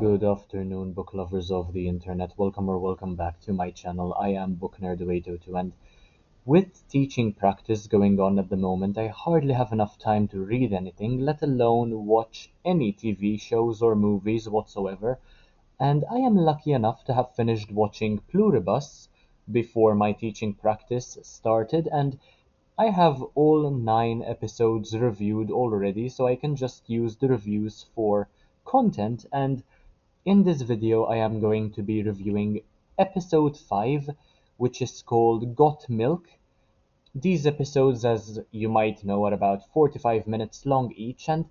Good afternoon, book lovers of the internet. Welcome or welcome back to my channel. I am Book Nerd 802, and with teaching practice going on at the moment, I hardly have enough time to read anything, let alone watch any TV shows or movies whatsoever. And I am lucky enough to have finished watching Pluribus before my teaching practice started, and I have all 9 episodes reviewed already, so I can just use the reviews for content. And in this video, I am going to be reviewing episode 5, which is called Got Milk. These episodes, as you might know, are about 45 minutes long each, and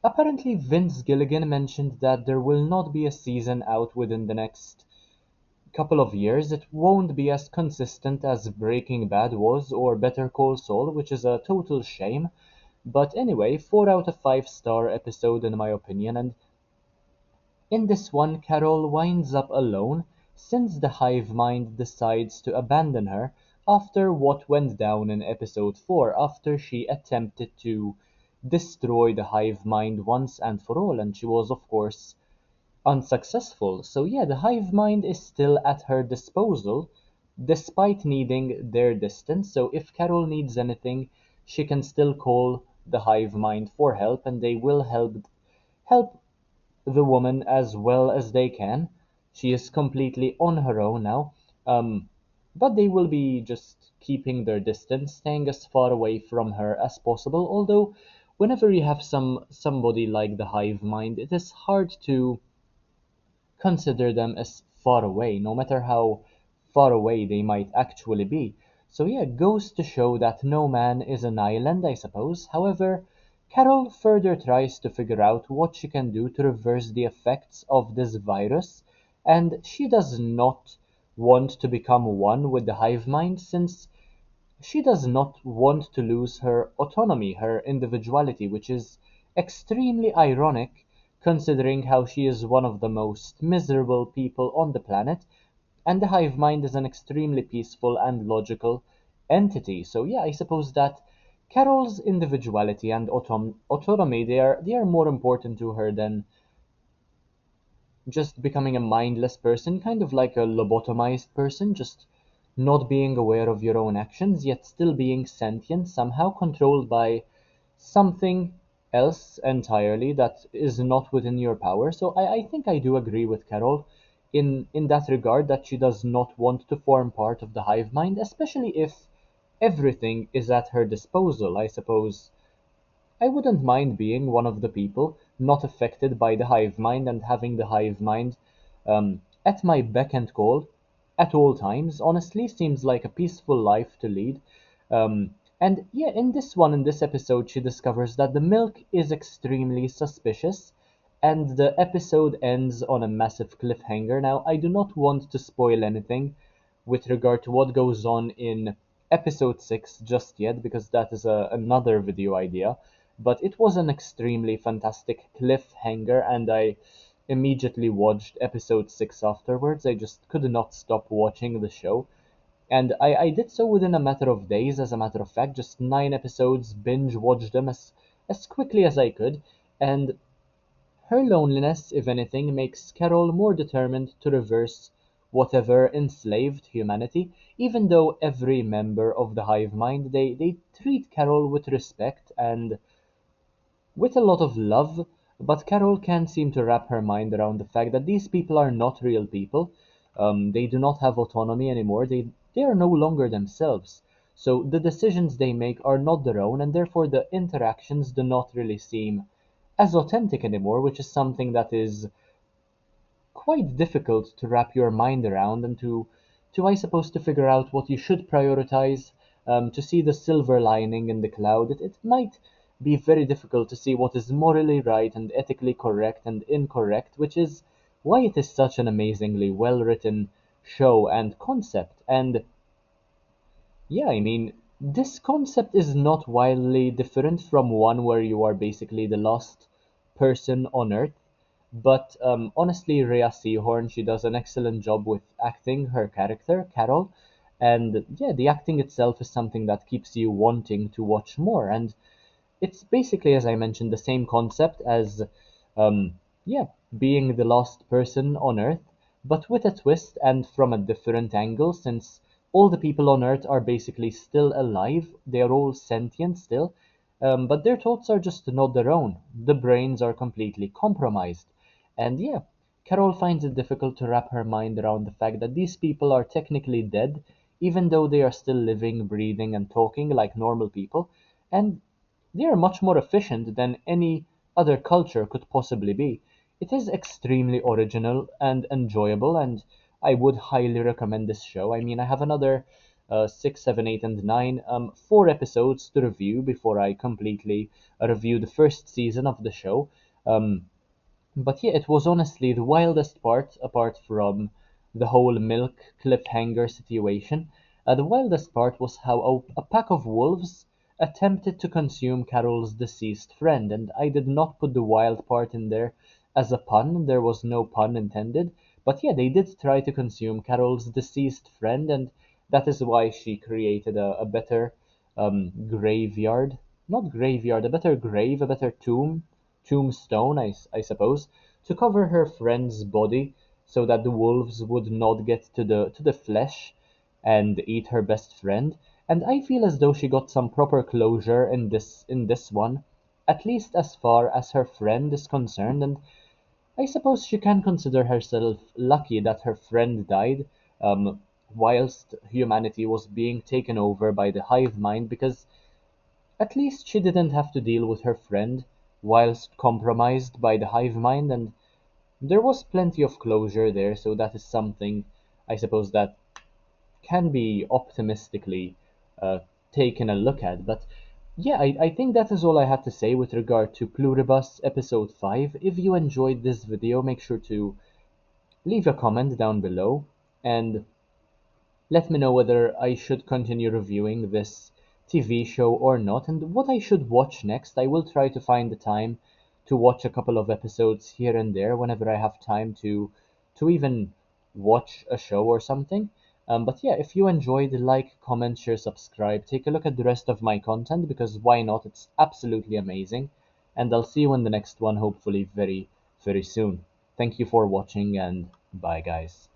apparently Vince Gilligan mentioned that there will not be a season out within the next couple of years. It won't be as consistent as Breaking Bad was or Better Call Saul, which is a total shame. But anyway, 4 out of 5-star episode in my opinion, and in this one, Carol winds up alone since the hive mind decides to abandon her after what went down in episode 4 after she attempted to destroy the hive mind once and for all, and she was, of course, unsuccessful. So, yeah, the hive mind is still at her disposal despite needing their distance. So, if Carol needs anything, she can still call the hive mind for help, and they will help the woman as well as they can. She is completely on her own now. Um, but they will be just keeping their distance, staying as far away from her as possible. Although, whenever you have somebody like the hive mind, it is hard to consider them as far away, no matter how far away they might actually be. So yeah, goes to show that no man is an island, I suppose. However, Carol further tries to figure out what she can do to reverse the effects of this virus, and she does not want to become one with the hive mind since she does not want to lose her autonomy, her individuality, which is extremely ironic considering how she is one of the most miserable people on the planet, and the hive mind is an extremely peaceful and logical entity. So yeah, I suppose that Carol's individuality and autonomy they are more important to her than just becoming a mindless person, kind of like a lobotomized person, just not being aware of your own actions, yet still being sentient, somehow controlled by something else entirely that is not within your power. So I think I do agree with Carol in that regard that she does not want to form part of the hive mind, especially if everything is at her disposal. I suppose I wouldn't mind being one of the people not affected by the hive mind and having the hive mind at my beck and call at all times. Honestly, seems like a peaceful life to lead. And yeah, in this episode, she discovers that the milk is extremely suspicious, and the episode ends on a massive cliffhanger. Now, I do not want to spoil anything with regard to what goes on in episode 6 just yet, because that is another video idea. But it was an extremely fantastic cliffhanger, and I immediately watched episode 6 afterwards. I just could not stop watching the show. And I did so within a matter of days, as a matter of fact, just 9 episodes, binge watched them as quickly as I could. And her loneliness, if anything, makes Carol more determined to reverse whatever enslaved humanity, even though every member of the hive mind they treat Carol with respect and with a lot of love, but Carol can't seem to wrap her mind around the fact that these people are not real people. They do not have autonomy anymore. They are no longer themselves. So the decisions they make are not their own, and therefore the interactions do not really seem as authentic anymore, which is something that is quite difficult to wrap your mind around and to I suppose to figure out what you should prioritize, to see the silver lining in the cloud. It might be very difficult to see what is morally right and ethically correct and incorrect, which is why it is such an amazingly well written show and concept. And yeah, I mean, this concept is not wildly different from one where you are basically the last person on Earth. But honestly, Rhea Seahorn, she does an excellent job with acting her character, Carol. And yeah, the acting itself is something that keeps you wanting to watch more. And it's basically, as I mentioned, the same concept as, um, yeah, being the last person on Earth, but with a twist and from a different angle, since all the people on Earth are basically still alive, they are all sentient still, but their thoughts are just not their own. The brains are completely compromised. And yeah, Carol finds it difficult to wrap her mind around the fact that these people are technically dead, even though they are still living, breathing, and talking like normal people. And they are much more efficient than any other culture could possibly be. It is extremely original and enjoyable, and I would highly recommend this show. I mean, I have another 6, 7, 8, and 9, 4 episodes to review before I completely review the first season of the show. Um, but yeah, it was honestly the wildest part, apart from the whole milk cliffhanger situation. The wildest part was how a pack of wolves attempted to consume Carol's deceased friend, and I did not put the wild part in there as a pun. There was no pun intended. But yeah, they did try to consume Carol's deceased friend, and that is why she created a better graveyard. Not graveyard, a better grave, a better tombstone, I suppose, to cover her friend's body so that the wolves would not get to the flesh and eat her best friend. And I feel as though she got some proper closure in this one, at least as far as her friend is concerned. And I suppose she can consider herself lucky that her friend died, whilst humanity was being taken over by the hive mind, because at least she didn't have to deal with her friend whilst compromised by the hive mind, and there was plenty of closure there, so that is something I suppose that can be optimistically uh, taken a look at. But yeah, I think that is all I had to say with regard to Pluribus episode 5. If you enjoyed this video, make sure to leave a comment down below and let me know whether I should continue reviewing this TV show or not, and what I should watch next. I will try to find the time to watch a couple of episodes here and there whenever I have time to even watch a show or something. But yeah, if you enjoyed, like, comment, share, subscribe. Take a look at the rest of my content because why not? It's absolutely amazing. And I'll see you in the next one, hopefully very, very soon. Thank you for watching and bye, guys.